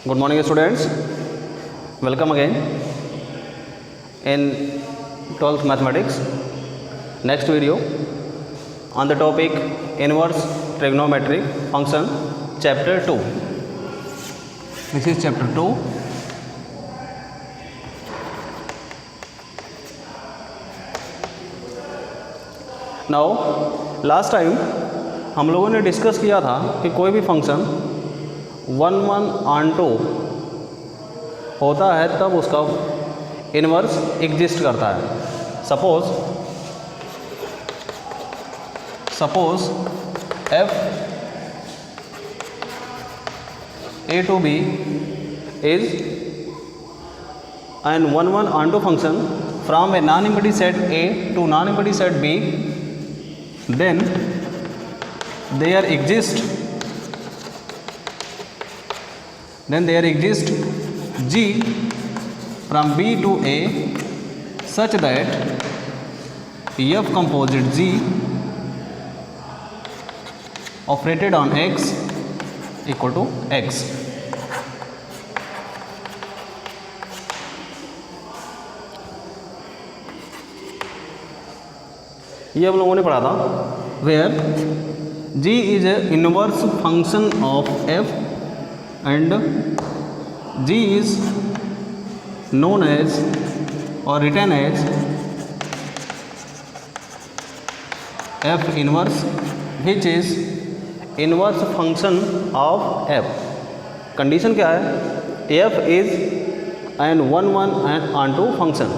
Good morning students, welcome again in 12th mathematics. Next video on the topic inverse trigonometric function, chapter 2. This is chapter 2. Now last time हम लोगों ने discuss किया था कि कोई भी फंक्शन 1/2 होता है तब उसका इन्वर्स एग्जिस्ट करता है. Suppose f a to b is an 1/2 function from a non-empty set A to non-empty set B, then there exists G from B to A such that F composite G operated on X equal to X. ये हम लोगों ने पढ़ा था, where G is a inverse function of F and G is known as or written as F inverse, which is inverse function of F. Condition क्या है? F is an 1/2 function.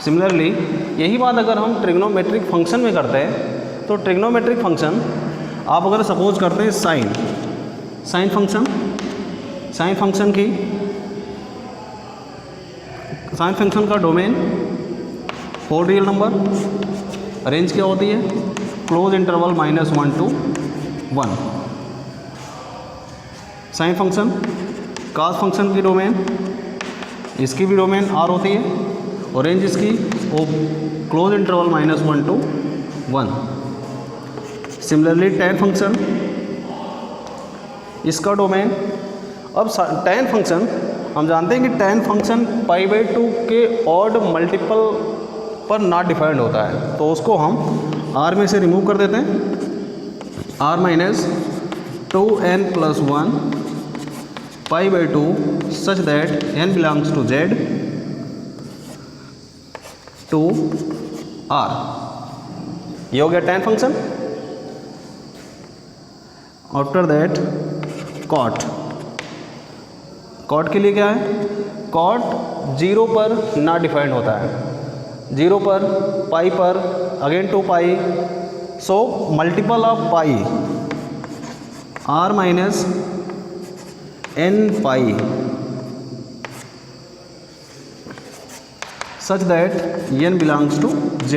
Similarly यही बात अगर हम ट्रिग्नोमेट्रिक फंक्शन में करते हैं तो ट्रिग्नोमेट्रिक फंक्शन आप अगर सपोज करते हैं साइन फंक्शन का डोमेन 4 रियल नंबर, रेंज क्या होती है? Close interval -1 to 1. Sine function cos function की डोमेन, इसकी भी डोमेन R होती है और रेंज इसकी close interval -1 to 1. Similarly tan function, इसका डोमेन, अब टैन फंक्शन हम जानते हैं कि टैन फंक्शन π/2 के ऑड मल्टीपल पर नॉट डिफाइंड होता है, तो उसको हम R में से रिमूव कर देते हैं. R - 2n + 1 π/2 such that n belongs to Z to R. ये हो गया tan function. After that cot के लिए क्या है? कॉट 0 पर नॉट डिफाइंड होता है, 0 पर, पाई पर, again 2 pi, so multiple of pi R - n pi such that n belongs to Z.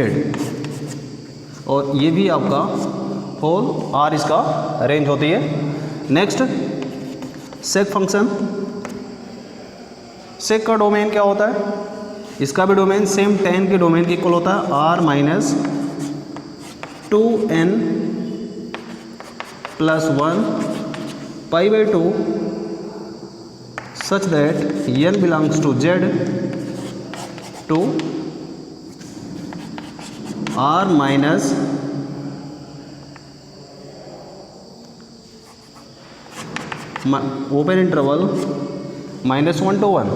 और ये भी आपका होल R इसका रेंज होती है. नेक्स्ट सेक फंक्शन. सेक का डोमेन क्या होता है? इसका भी डोमेन सेम टैन के डोमेन के इक्वल होता है, R - 2n + 1 π/2 such that n belongs to Z to R - open interval -1 to 1.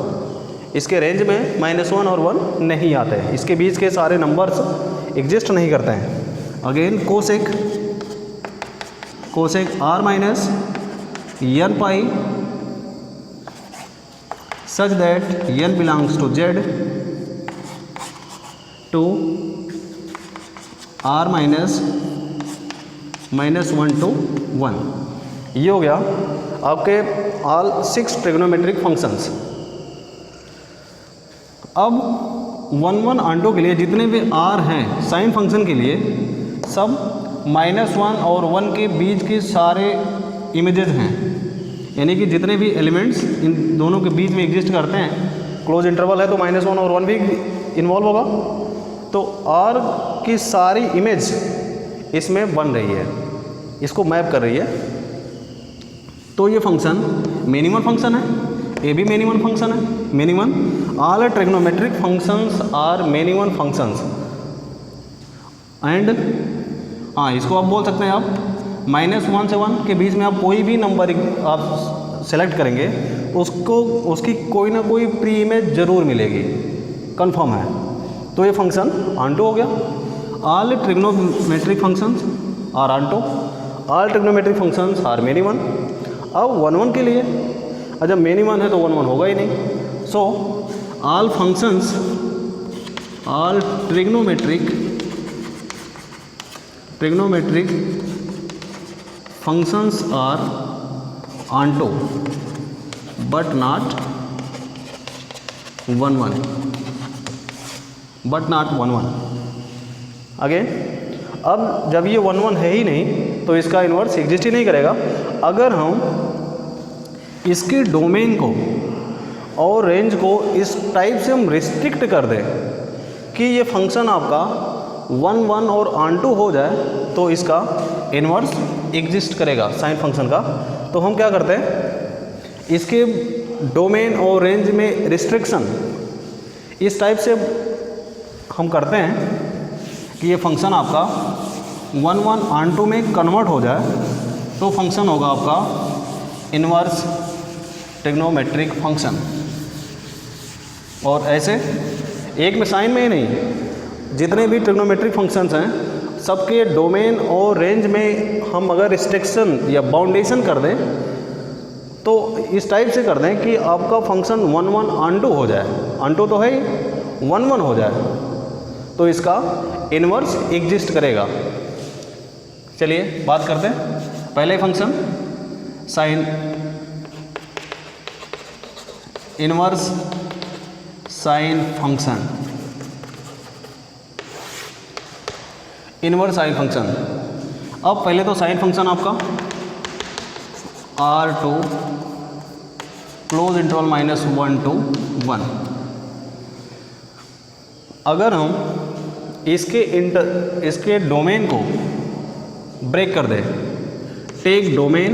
इसके रेंज में -1 और 1 नहीं आते हैं, इसके बीच के सारे नंबर्स एग्जिस्ट नहीं करते हैं. Again cosec R - n pi such that n belongs to Z to R - -1 to 1. ये हो गया आपके ऑल 6 ट्रिग्नोमेट्रिक फंक्शंस. अब 1/2 के लिए जितने भी R हैं साइन फंक्शन के लिए, सब -1 और 1 के बीच के सारे इमेजेस हैं, यानी कि जितने भी एलिमेंट्स इन दोनों के बीच में एग्जिस्ट करते हैं, क्लोज इंटरवल है तो -1 और 1 भी इन्वॉल्व होगा. तो R की सारी इमेज इसमें बन रही है, इसको मैप कर रही है। तो ये फंक्शन मिनिमम फंक्शन है, ये भी मिनिमम फंक्शन है। Minimum all trigonometric functions are minimum functions and हाँ, इसको आप बोल सकते हैं आप -1 से 1 के बीच में आप कोई भी नंबर आप सेलेक्ट करेंगे उसको उसकी कोई ना कोई प्री इमेज ज़रूर मिलेगी, कंफर्म है। तो ये फंक्शन ऑनटो हो गया। All trigonometric functions are onto, all trigonometric functions are minimum. अब 1 1 के लिए जब मिनिमम है तो 1 1 होगा ही नहीं। So all functions, all trigonometric functions are onto but not 1 1, but not 1 1 again. अब जब ये 1 1 है ही नहीं तो इसका इन्वर्स एग्जिस्ट ही नहीं करेगा। अगर हम इसके डोमेन को और रेंज को इस टाइप से हम रिस्ट्रिक्ट कर दें कि ये फंक्शन आपका 1 1 और ऑनटू हो जाए तो इसका इन्वर्स एग्जिस्ट करेगा साइन फंक्शन का। तो हम क्या करते हैं, इसके डोमेन और रेंज में रिस्ट्रिक्शन इस टाइप से हम करते हैं कि ये फंक्शन आपका 1 1 ऑनटू में कन्वर्ट हो जाए तो फंक्शन होगा आपका इन्वर्स ट्रिग्नोमेट्रिक फंक्शन। और ऐसे एक में साइन में ही नहीं, जितने भी ट्रिग्नोमेट्रिक फंक्शंस हैं सबके डोमेन और रेंज में हम अगर रिस्ट्रिक्शन या बाउंडेशन कर दें तो इस टाइप से कर दें कि आपका फंक्शन 1 1 ऑनटू हो जाए, ऑनटू तो है ही, 1 1 हो जाए तो इसका इन्वर्स एग्जिस्ट करेगा। चलिए बात करते हैं पहले function sine inverse sine function, inverse sine function. अब पहले तो साइन फंक्शन आपका R2 क्लोज इंटरवल -1 to 1। अगर हम इसके डोमेन को ब्रेक कर दें, टेक डोमेन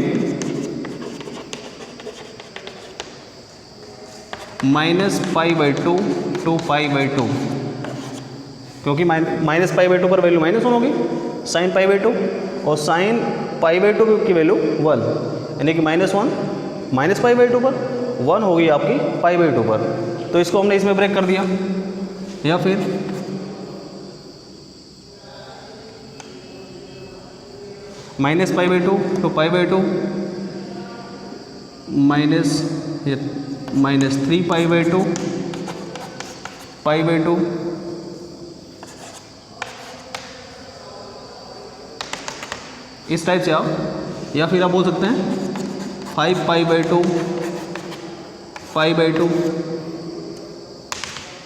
-π/2 to π/2, क्योंकि -π/2 पर वैल्यू -1 होगी sin π/2 और sin π/2 की वैल्यू 1, यानी कि -1 -π/2 पर 1 होगी आपकी π/2 पर। तो इसको हमने इसमें ब्रेक कर दिया। या फिर -π/2 to π/2 -3π/2 π/2 इस टाइप से आप, या फिर आप बोल सकते हैं 5π/2 π/2,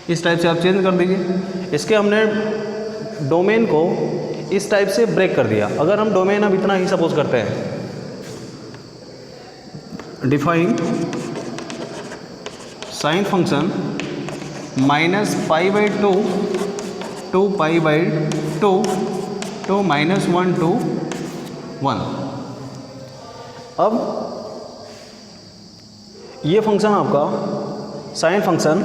इस टाइप से आप चेंज कर दीजिए। इसके हमने डोमेन को इस टाइप से ब्रेक कर दिया। अगर हम डोमेन अब इतना ही सपोज करते हैं, define sine function -π/2 to π/2 to -1 to 1। अब ये फंक्शन आपका साइन फंक्शन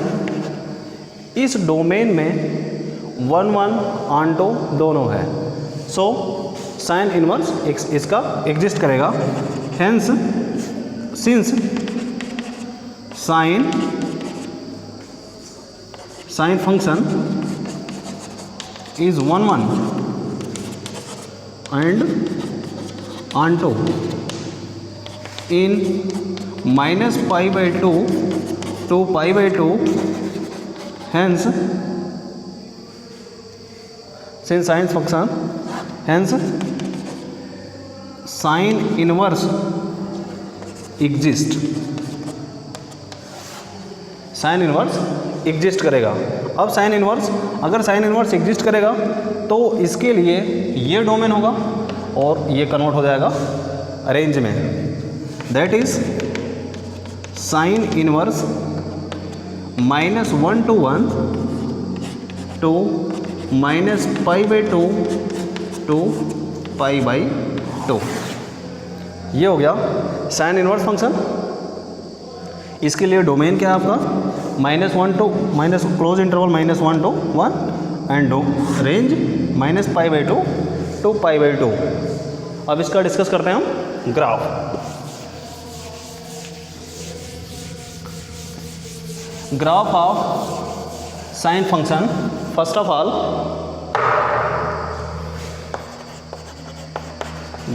इस डोमेन में 1 1 ऑनटो दोनों है। सो साइन इनवर्स इसका एग्जिस्ट करेगा। Hence since sine function is 1 1 and onto in -π/2 to π/2, hence since sin function, hence sin inverse exist, sign inverse exist करेगा। अब साइन इन्वर्स, अगर साइन इन्वर्स एग्जिस्ट करेगा तो इसके लिए ये डोमेन होगा और ये कन्वर्ट हो जाएगा रेंज में। That is sine inverse -1 to 1 to -π/2 to pi by 2। ये हो गया साइन इनवर्स फंक्शन। इसके लिए डोमेन क्या है आपका, -1 to minus close interval -1 to 1 and range -π/2 to π/2। अब इसका डिस्कस करते हैं हम graph. Graph of sine function, first of all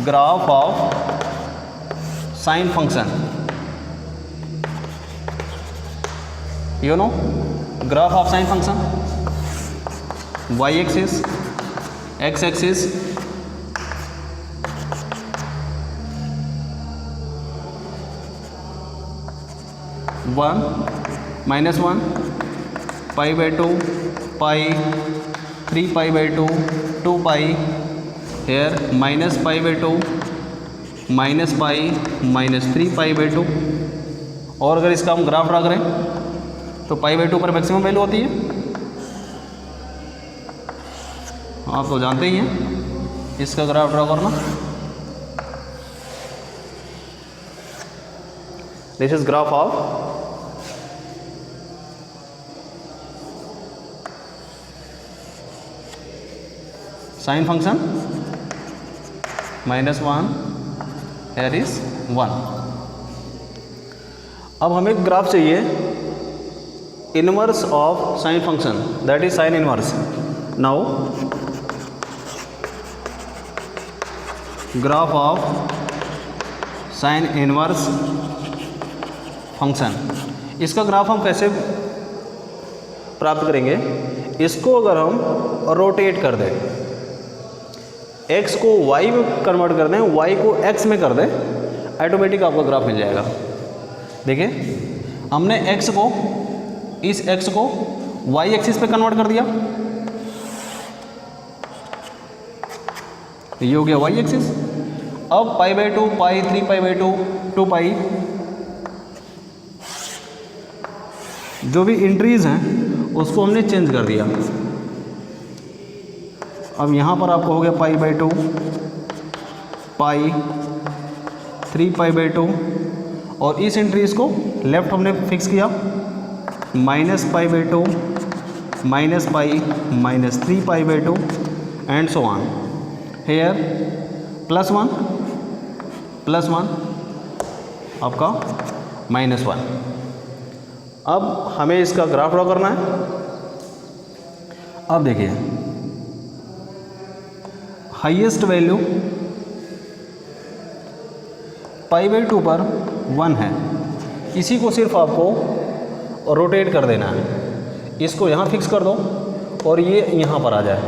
graph of sine function, you know graph of sine function, y axis, x axis, -1 π/2 π 3π/2 2π, here -π/2 -π -3π/2। और अगर इसका हम ग्राफ ड्रा करें तो π/2 पर मैक्सिमम वैल्यू होती है, आप तो जानते ही हैं। इसका ग्राफ ड्रा करना, this is graph of sine function, -1 here is 1। अब हमें ग्राफ चाहिए inverse of sine function, that is sine inverse. Now graph of sine inverse function, इसका ग्राफ हम कैसे प्राप्त करेंगे। इसको अगर हम रोटेट कर दें, x को y में कन्वर्ट कर दें, y को x में कर दें, ऑटोमेटिक आपका ग्राफ मिल जाएगा। देखिए हमने x को, इस x को y एक्सिस पे कन्वर्ट कर दिया, ये हो गया y एक्सिस। अब π/2 π 3π/2 2π, जो भी इंट्रीज हैं उसको हमने चेंज कर दिया। अब यहाँ पर आपको हो गया π/2 π 3π/2, और इस इंट्रीज को लेफ्ट हमने फिक्स किया -π/2 -π -3π/2 एंड सो ऑन। हेयर +1 +1 आपका -1। अब हमें इसका ग्राफ ड्रॉ करना है। अब देखिए हाईएस्ट वैल्यू π/2 पर 1 है, इसी को सिर्फ आपको रोटेट कर देना है। इसको यहाँ फिक्स कर दो और ये यहाँ पर आ जाए।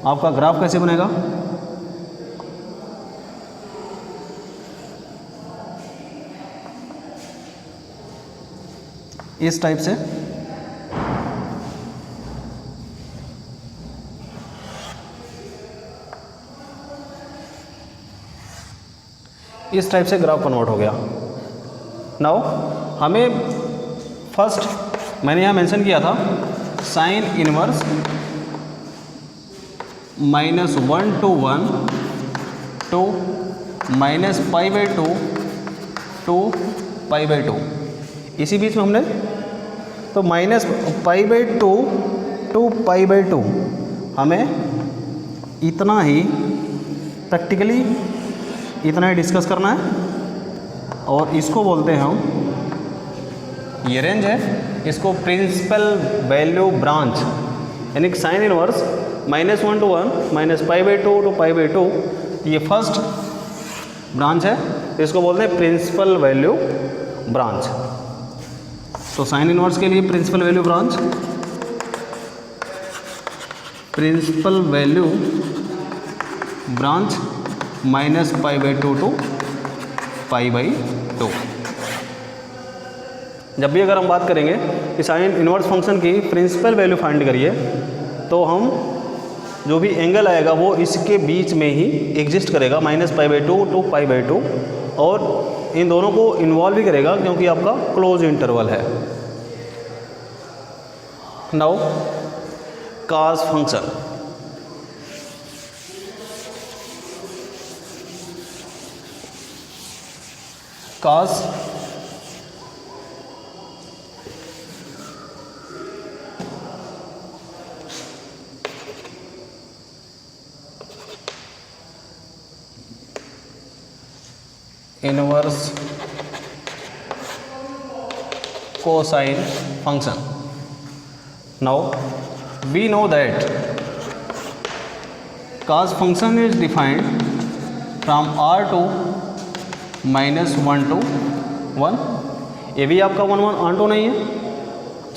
आपका ग्राफ कैसे बनेगा, इस टाइप से। इस टाइप से ग्राफ कन्वर्ट हो गया। नाउ हमें फर्स्ट मैंने यहाँ मेंशन किया था sine inverse -1 to 1 to -π/2 to π/2, इसी बीच में हमने तो -π/2 to π/2 हमें इतना ही प्रैक्टिकली इतना ही डिस्कस करना है। और इसको बोलते हैं हम, ये रेंज है, इसको प्रिंसिपल वैल्यू ब्रांच, यानी कि साइन इनवर्स -1 to 1 -π/2 to π/2, ये फर्स्ट ब्रांच है, इसको बोलते हैं प्रिंसिपल वैल्यू ब्रांच। तो साइन इनवर्स के लिए principal value branch, principal value branch -π/2 to π/2। जब भी अगर हम बात करेंगे कि साइन इनवर्स फंक्शन की प्रिंसिपल वैल्यू फाइंड करिए, तो हम जो भी एंगल आएगा वो इसके बीच में ही एग्जिस्ट करेगा, -π/2 to π/2, और इन दोनों को इन्वॉल्व भी करेगा क्योंकि आपका क्लोज इंटरवल है। Now cos function, cos inverse cosine function. Now we know that cos function is defined from r to -1 to 1. ये भी आपका 1 1 ऑन टू नहीं है,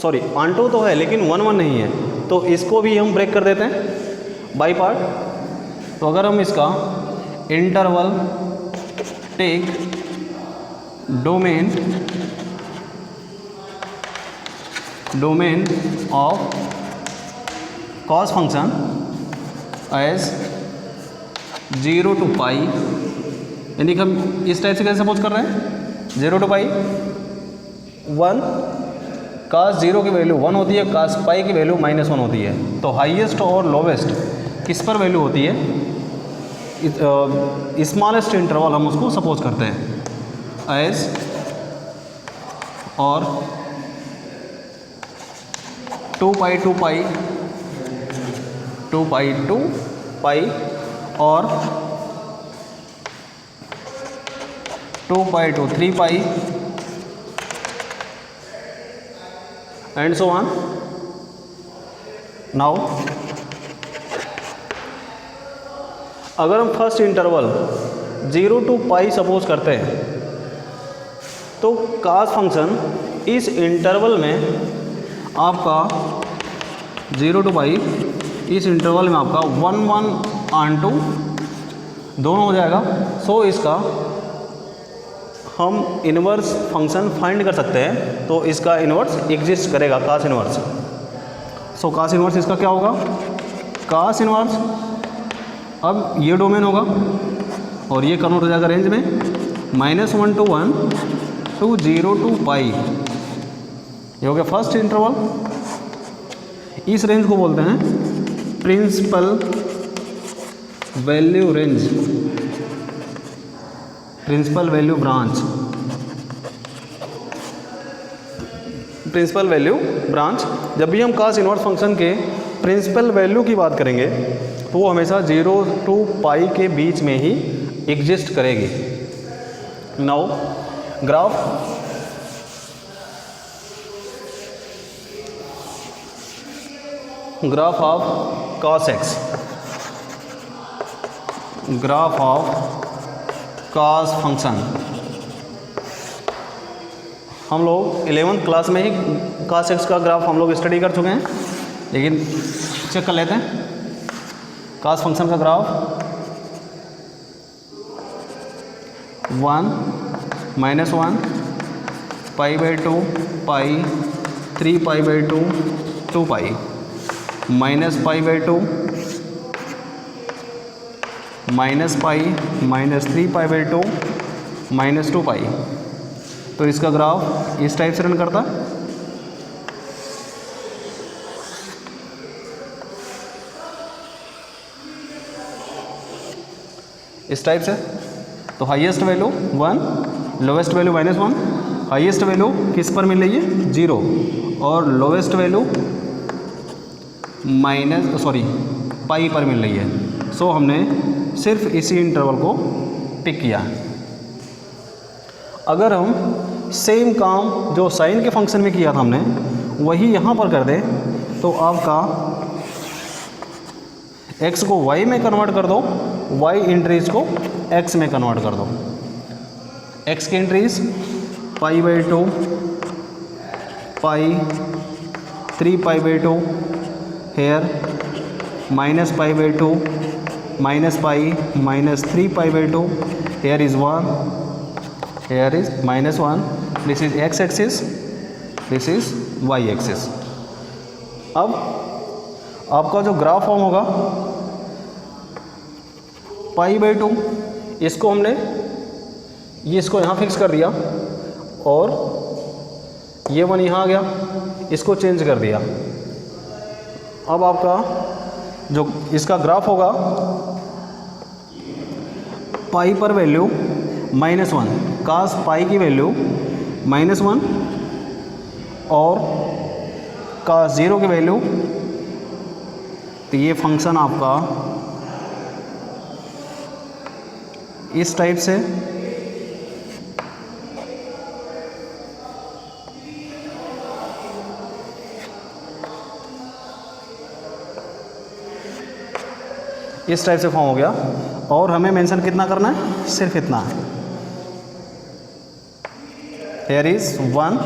सॉरी ऑन टू तो है लेकिन 1 1 नहीं है, तो इसको भी हम ब्रेक कर देते हैं बाई पार्ट। तो अगर हम इसका interval take domain of cos function as 0 to pi, यानी कि हम इस टाइप से कैसे सपोज कर रहे हैं 0 to पाई 1, cos 0 की वैल्यू 1 होती है, cos पाई की वैल्यू -1 होती है। तो हाईएस्ट और लोवेस्ट किस पर वैल्यू होती है, स्मॉलेस्ट इंटरवल हम उसको सपोज करते हैं एज और 2 पाई टू पाई और 2 pi to 3 pi and so on. Now अगर हम first interval 0 to pi suppose करते हैं तो cos फंक्शन इस इंटरवल में आपका 0 to पाई, इस इंटरवल में आपका 1 1 ऑन टू दोनों हो जाएगा। सो इसका हम इन्वर्स फंक्शन फाइंड कर सकते हैं, तो इसका इन्वर्स एग्जिस्ट करेगा cos इन्वर्स। सो cos इन्वर्स इसका क्या होगा, cos इन्वर्स, अब ये डोमेन होगा और ये कन्वर्ट हो जाएगा रेंज में -1 to 1 to 0 to पाई, ये हो गया फर्स्ट इंटरवल। इस रेंज को बोलते हैं principal value range, principal value branch, principal value branch. जब भी हम cos इनवर्स फंक्शन के प्रिंसिपल वैल्यू की बात करेंगे तो वो हमेशा 0 to पाई के बीच में ही एग्जिस्ट करेगी। Now graph of cos x, graph of cos function. हम लोग 11th क्लास में ही cos x का ग्राफ हम लोग स्टडी कर चुके हैं, लेकिन चेक कर लेते हैं cos फंक्शन का graph 1 -1 pi by 2 pi 3 pi by 2 2 pi minus pi by 2 minus pi -3 pi by 2 -2 पाई। तो इसका ग्राफ इस टाइप से रन करता, इस टाइप से। तो highest value 1, lowest value -1, highest value किस पर मिल रही है 0 और लोवेस्ट वैल्यू पाई पर मिल रही है। सो हमने सिर्फ इसी इंटरवल को पिक किया। अगर हम सेम काम जो साइन के फंक्शन में किया था हमने वही यहाँ पर कर दें तो आपका x को y में कन्वर्ट कर दो, y इंट्रीज को x में कन्वर्ट कर दो। x की entries pi by 2 pi 3 pi by 2 here minus pi by 2 minus pi -3 pi by 2 here is 1, here is -1। This is x axis, this is y axis. अब आपका जो graph form होगा pi by 2, इसको हमने इसको यहाँ fix कर दिया और ये 1 यहाँ आ गया, इसको चेंज कर दिया। अब आपका जो इसका ग्राफ होगा पाई पर वैल्यू -1, कास पाई की वैल्यू -1 और कास 0 की वैल्यू, तो ये फंक्शन आपका इस टाइप से फॉर्म हो गया। और हमें मेंशन कितना करना है, सिर्फ इतना, हियर इज 1,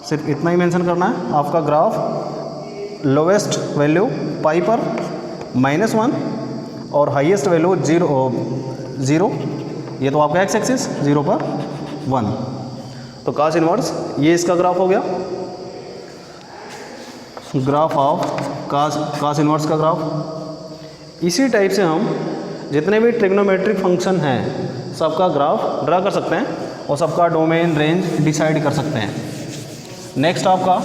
सिर्फ इतना ही मेंशन करना है। आपका ग्राफ लोवेस्ट वैल्यू पाई पर -1 और हाईएस्ट वैल्यू 0, ये तो आपका एक्स एक्सिस, 0 पर 1। तो कास इनवर्स ये इसका ग्राफ हो गया, ग्राफ ऑफ कास इनवर्स का ग्राफ। इसी टाइप से हम जितने भी ट्रिग्नोमेट्रिक फंक्शन हैं सबका ग्राफ ड्रा कर सकते हैं और सबका डोमेन रेंज डिसाइड कर सकते हैं। नेक्स्ट आपका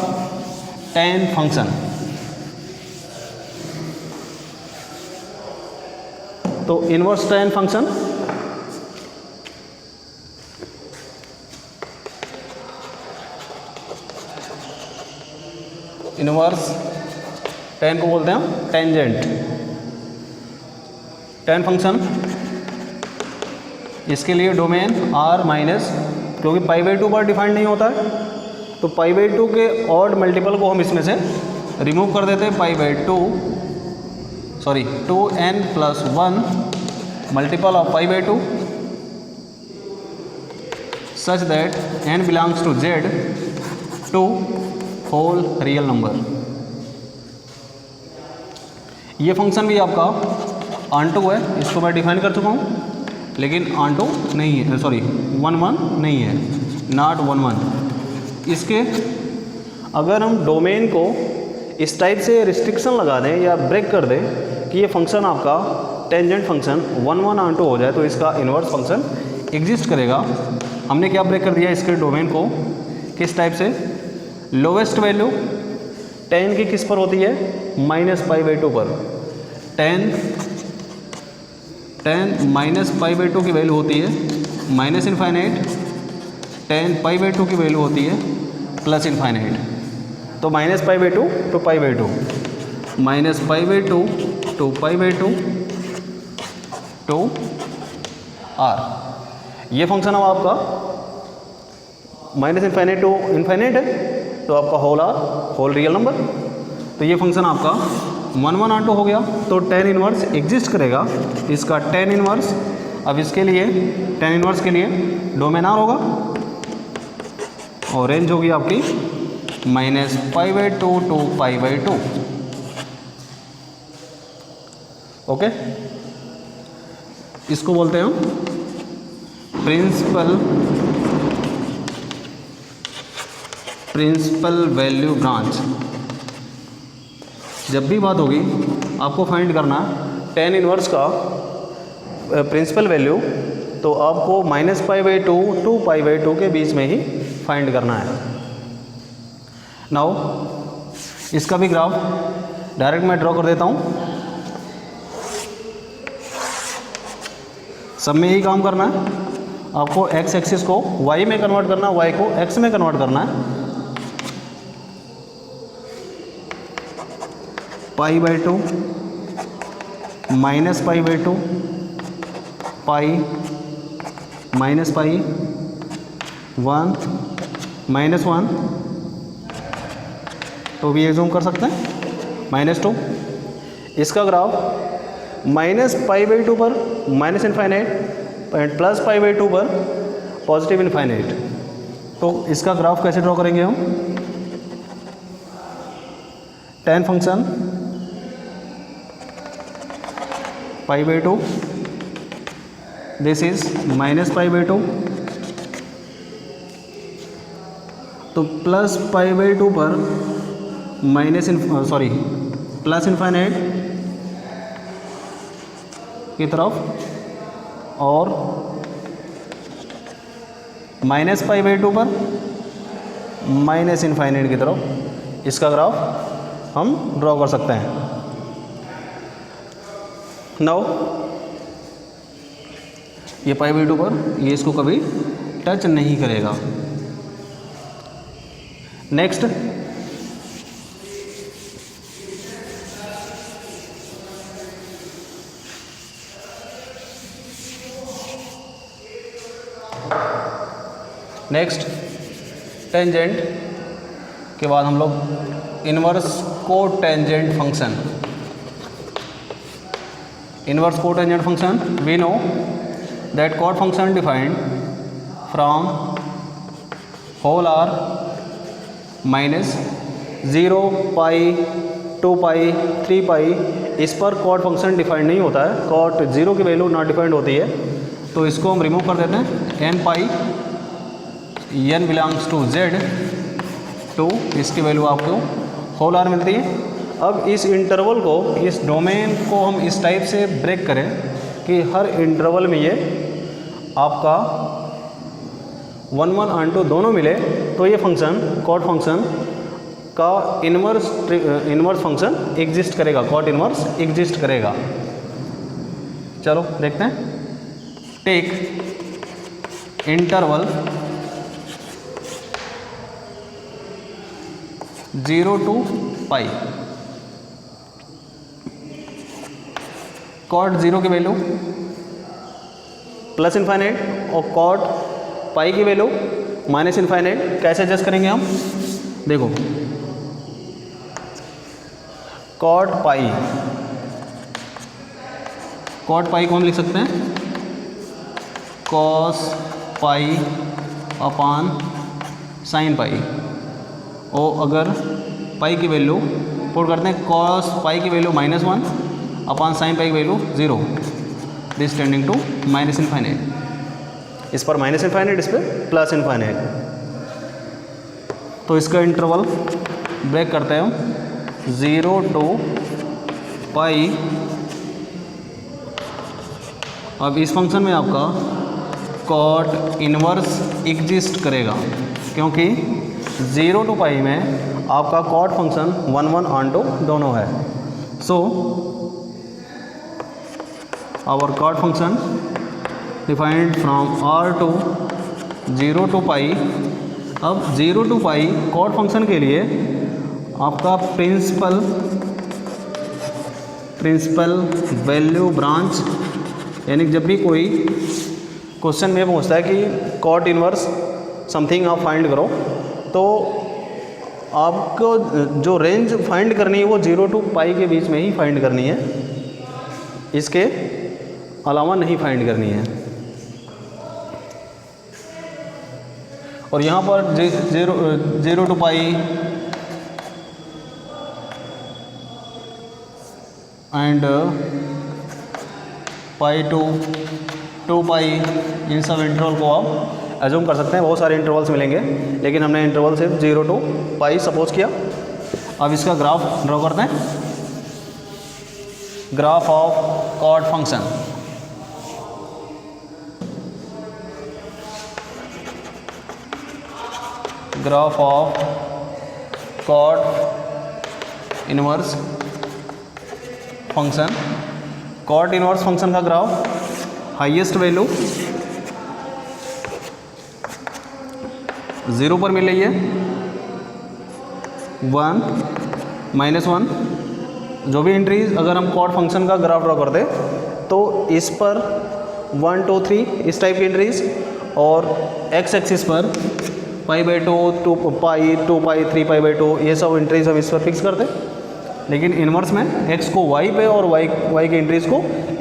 tan फंक्शन। तो inverse tan function, inverse tan को बोलते हैं टेंजेंट। tan फंक्शन, इसके लिए डोमेन r माइनस, क्योंकि π/2 पर डिफाइंड नहीं होता है, तो π/2 के ऑड मल्टीपल को हम इसमें से रिमूव कर देते हैं। 2n + 1 multiple of π/2 such that n belongs to z to whole real number. ये फंक्शन भी आपका ऑनटू है, इसको मैं डिफाइन कर चुका हूँ, लेकिन ऑनटू नहीं है, 1 नहीं है, नॉट 1। इसके अगर हम डोमेन को इस टाइप से रिस्ट्रिक्शन लगा दें या ब्रेक कर दें कि ये फंक्शन आपका टेंजेंट फंक्शन 1 ऑनटू हो जाए, तो इसका इन्वर्स फंक्शन एग्जिस्ट करेगा। हमने क्या ब्रेक कर दिया इसके डोमेन को, किस टाइप से, लोवेस्ट वैल्यू tan की किस पर होती है, -π/2 पर। tan -π/2 की वैल्यू होती है -∞, tan π/2 की वैल्यू होती है +∞। तो -π/2 to π/2, -π/2 to π/2 to r। ये फंक्शन अब आपका -∞ to ∞ है, तो आपका होल रियल नंबर। तो ये फंक्शन आपका 1 ऑनटू हो गया। तो tan इनवर्स एग्जिस्ट करेगा, इसका tan इनवर्स। अब इसके लिए tan इनवर्स के लिए डोमेन r होगा और रेंज होगी आपकी -π/2 to π/2। ओके, इसको बोलते हैं हम प्रिंसिपल वैल्यू ब्रांच। जब भी बात होगी आपको फाइंड करना tan इनवर्स का प्रिंसिपल वैल्यू, तो आपको -π/2 to π/2 के बीच में ही फाइंड करना है। नाउ इसका भी ग्राफ डायरेक्ट मैं ड्रॉ कर देता हूँ। सब में यही काम करना है, आपको x एक्सिस को y में कन्वर्ट करना है, y को x में कन्वर्ट करना है। π/2 -π/2 पाई -π 1 -1, तो भी एज्यूम कर सकते हैं -2। इसका ग्राफ -π/2 पर -∞, +π/2 पर +∞। तो इसका ग्राफ कैसे ड्रॉ करेंगे हम, tan फंक्शन π/2, दिस इज -π/2, तो +π/2 पर +∞ की तरफ और -π/2 पर -∞ की तरफ इसका ग्राफ हम ड्रॉ कर सकते हैं। नाउ ये π/2 पर ये इसको कभी टच नहीं करेगा। नेक्स्ट टेंजेंट के बाद हम लोग inverse cotangent function. Inverse cotangent function we know that cot function defined from whole r minus 0 pi 2 pi 3 pi, इस पर cot फंक्शन डिफाइंड नहीं होता है, cot 0 की वैल्यू नॉट डिफाइंड होती है, तो इसको हम रिमूव कर देते हैं। n pi n belongs to z to, इसकी वैल्यू आपको होल आर मिलती है। अब इस इंटरवल को, इस डोमेन को हम इस टाइप से ब्रेक करें कि हर इंटरवल में ये आपका 1 1 और 2 दोनों मिले, तो ये फंक्शन कॉट फंक्शन का इनवर्स फंक्शन एग्जिस्ट करेगा, कॉट इनवर्स एग्जिस्ट करेगा। चलो देखते हैं। Take interval 0 to pi, cot 0 की वैल्यू प्लस इनफाइनाइट और कॉट पाई की वैल्यू माइनस इनफाइनाइट। कैसे एडजस्ट करेंगे हम, देखो कॉट पाई को हम लिख सकते हैं कॉस पाई अपान साइन पाई, और अगर पाई की वैल्यू पुट करते हैं कॉस पाई की वैल्यू -1 अपान साइन पाई की value 0, this tending to minus infinite. इस पर माइनस इनफाइनाइट, इस पर प्लस इनफाइनाइट। तो इसका इंटरवल ब्रेक करते हैं हम 0 to पाई। अब इस फंक्शन में आपका कॉट इनवर्स एग्जिस्ट करेगा, क्योंकि 0 to पाई में आपका कॉट फंक्शन 1 1 और 2 दोनों है। So our cot function defined from r to 0 to pi. अब 0 to पाई कॉट फंक्शन के लिए आपका प्रिंसिपल वैल्यू ब्रांच, यानी जब भी कोई क्वेश्चन में पूछता है कि कॉट इनवर्स समथिंग आप फाइंड करो, तो आपको जो रेंज फाइंड करनी है वो 0 to पाई के बीच में ही फाइंड करनी है, इसके अलावा नहीं फाइंड करनी है। और यहाँ पर 0 to pi and pi to 2 pi, इन सब इंटरवल को आप एज्यूम कर सकते हैं। बहुत सारे इंटरवल्स मिलेंगे, लेकिन हमने इंटरवल सिर्फ 0 to पाई सपोज किया। अब इसका ग्राफ ड्रॉ करते हैं, graph of cot function. Graph of cot inverse function. Cot inverse function का ग्राफ, हाईएस्ट वैल्यू 0 पर मिल रही है, 1 -1। जो भी एंट्रीज अगर हम कॉट फंक्शन का ग्राफ ड्रॉ कर दे तो इस पर 1 2 3 इस टाइप की एंट्रीज, और एक्स एक्सिस पर π/2 2 पाई 2 पाई 3 π/2 ये सब एंट्रीज हम इस पर फिक्स करते। लेकिन इनवर्स में x को y पे और y की एंट्रीज को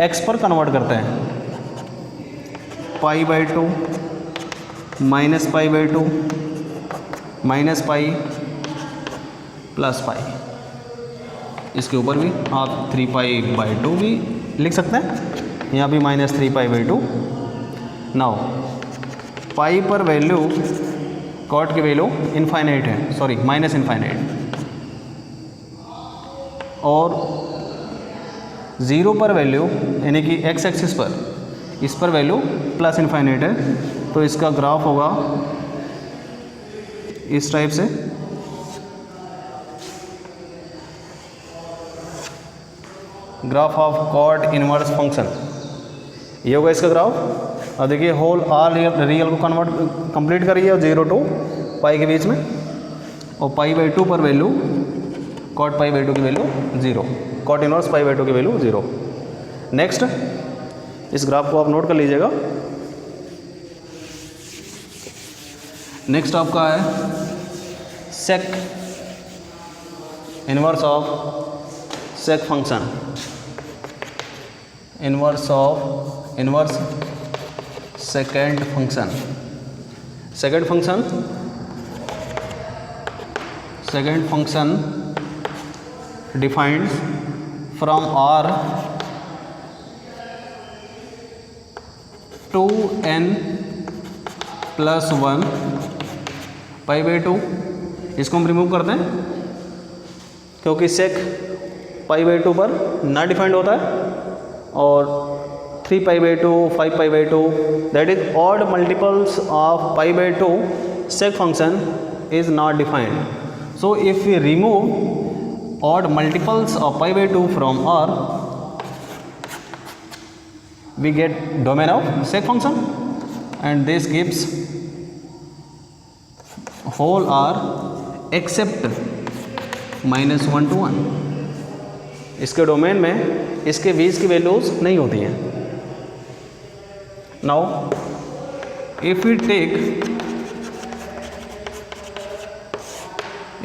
x पर कन्वर्ट करते हैं। π/2 -π/2 -पाई प्लस पाई, इसके ऊपर भी आप 3π/2 भी लिख सकते हैं, यहाँ भी -3π/2। नाउ पाई पर वैल्यू कॉट की वैल्यू इनफाइनाइट है, सॉरी माइनस इनफाइनाइट, और 0 पर वैल्यू यानी कि x एक्सिस पर, इस पर वैल्यू प्लस इनफाइनाइट है। तो इसका ग्राफ होगा इस टाइप से, graph of cot inverse function, ये होगा इसका ग्राफ। अब देखिए होल आर रियल को कंप्लीट करिए और 0 to पाई के बीच में, और π/2 पर वैल्यू कॉट π/2 की वैल्यू 0, कॉट इनवर्स π/2 की वैल्यू 0। नेक्स्ट इस ग्राफ को आप नोट कर लीजिएगा। नेक्स्ट आपका है sec inverse of sec function, inverse second function. Second function defined from R to n + 1 π/2। इसको हम रिमूव करते हैं क्योंकि सेक π/2 पर ना डिफाइंड होता है, और 3 π/2, 5 π/2 that is odd multiples of π/2 sec function is not defined. So if we remove odd multiples of π/2 from R, we get domain of sec function, and this gives whole R except -1 to 1। इसके domain में इसके बीच की values नहीं होती हैं। Now if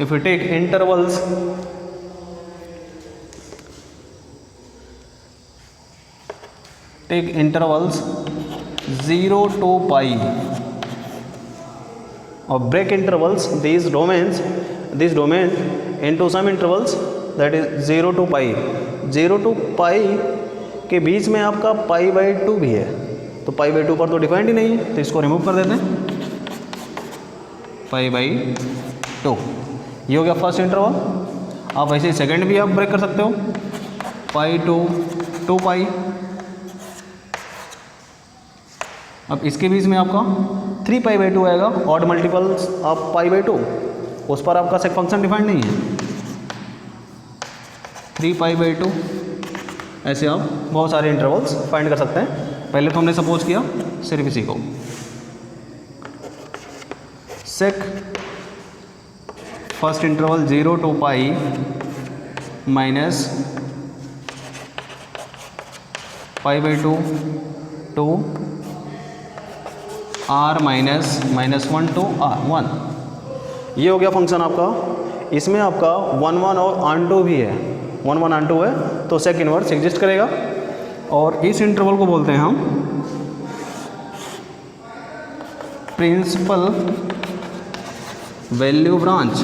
we take intervals take intervals 0 to pi or break intervals these domain into some intervals that is 0 to pi। 0 to pi के बीच में आपका π/2 भी है, तो π/2 पर तो डिफाइंड ही नहीं है, तो इसको रिमूव कर देते हैं। π/2 ये हो गया फर्स्ट इंटरवल। आप ऐसे ही सेकेंड भी आप ब्रेक कर सकते हो, π/2 2 pi। अब इसके बीच में आपका 3 π/2 आएगा, ऑड मल्टीपल्स ऑफ π/2, उस पर आपका सेक फंक्शन डिफाइंड नहीं है। 3 π/2 ऐसे आप बहुत सारे इंटरवल्स फाइंड कर सकते हैं। पहले तो हमने सपोज किया सिर्फ इसी को, sec first interval 0 to pi minus π/2 to R -1 to R1। ये हो गया फंक्शन आपका। इसमें आपका 1 1 और ऑन2 भी है, 1 1 ऑन2 है, तो सेक इनवर्स एग्जिस्ट करेगा। और इस इंटरवल को बोलते हैं हम principal value branch,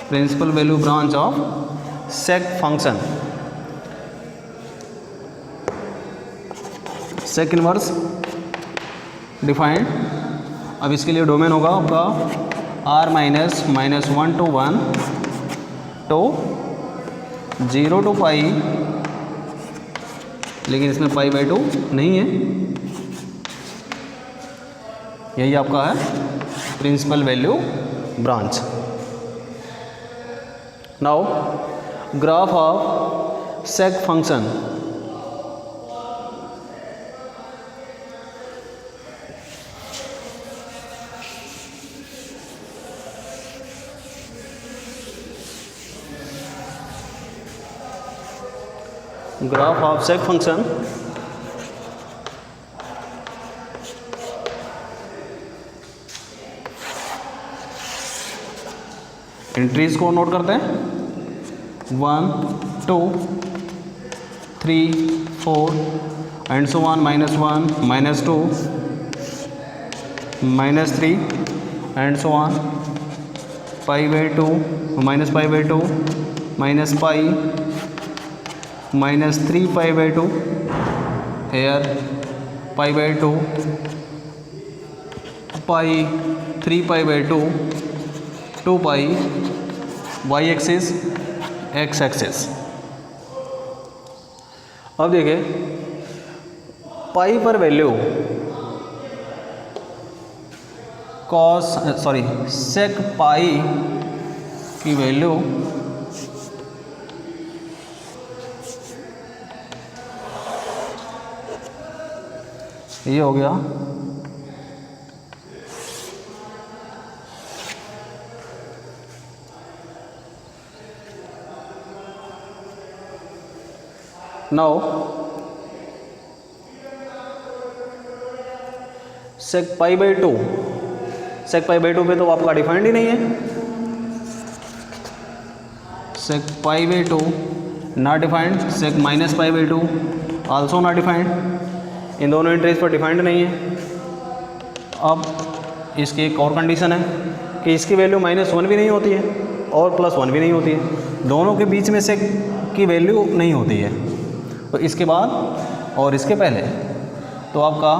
principal value branch of sec function. Sec inverse defined. अब इसके लिए डोमेन होगा आपका R -1 to 1 तो 0 to pi, लेकिन इसमें π/2 नहीं है। यही आपका है principal value branch. Now graph of sec function. Graph of sec function entries को नोट करते हैं 1 2 3 4 and so on -1 -2 -3 and so on π/2 -π/2 -π -3 π/2 here π/2 pi 3 π/2 2 pi y axis x axis. अब देखिए पाई पर वैल्यू सेक पाई की वैल्यू ये हो गया now sec pi by two, sec pi by two पे तो आपका डिफाइंड ही नहीं है, sec pi by two not defined, sec minus pi by two also not defined, इन दोनों इंटरेस्ट पर डिफाइंड नहीं है। अब इसकी एक और कंडीशन है कि इसकी वैल्यू -1 भी नहीं होती है और +1 भी नहीं होती है, दोनों के बीच में से की वैल्यू नहीं होती है। तो इसके बाद और इसके पहले तो आपका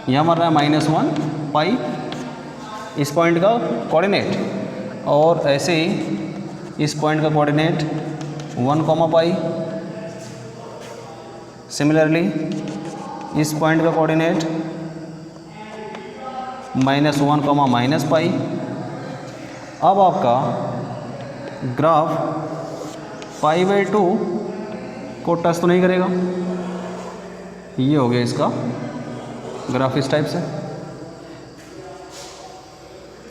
यहाँ मर रहा है -1 पाई इस पॉइंट का कोऑर्डिनेट, और ऐसे ही इस पॉइंट का कोऑर्डिनेट 1 पाई, सिमिलरली इस पॉइंट का कोऑर्डिनेट -1 पाई। अब आपका ग्राफ पाई बाई टू को टच तो नहीं करेगा, ये हो गया इसका ग्राफ इस टाइप से,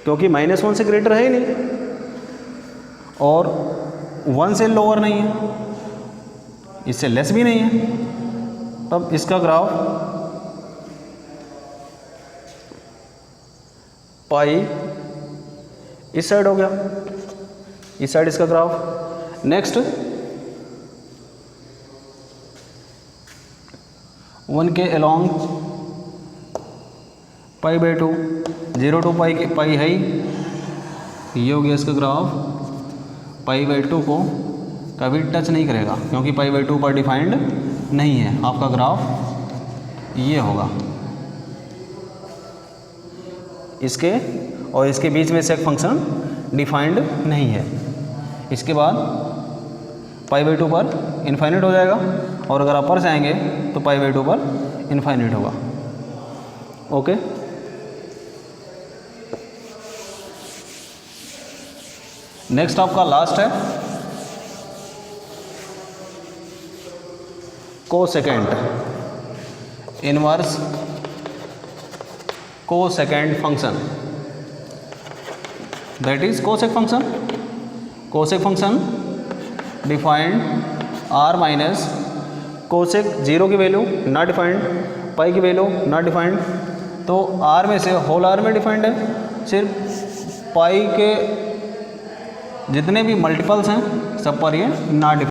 क्योंकि -1 से ग्रेटर है ही नहीं और 1 से लोअर नहीं है, इससे लेस भी नहीं है। तब इसका ग्राफ पाई इस साइड हो गया, इस साइड इसका ग्राफ। नेक्स्ट 1 के along pi by two, 0 to pi के पाई है ही, ये हो गया इसका ग्राफ। पाई बाई टू को कभी टच नहीं करेगा क्योंकि पाई बाई टू पर डिफाइंड नहीं है, आपका ग्राफ ये होगा। इसके और इसके बीच में सेक फंक्शन डिफाइंड नहीं है। इसके बाद पाई बाई टू पर इनफाइनाइट हो जाएगा, और अगर अपर से आएंगे तो पाई बाई टू पर इनफाइनाइट होगा। ओके, नेक्स्ट आपका लास्ट है cosecant, inverse cosecant function, that is cosec function. Cosec function defined r minus cosec 0 की वैल्यू नॉट डिफाइंड, पाई की वैल्यू नॉट डिफाइंड, तो r में से होल r में डिफाइंड है, सिर्फ पाई के जितने भी मल्टीपल्स हैं सब पर ये नॉट डिफाइंड।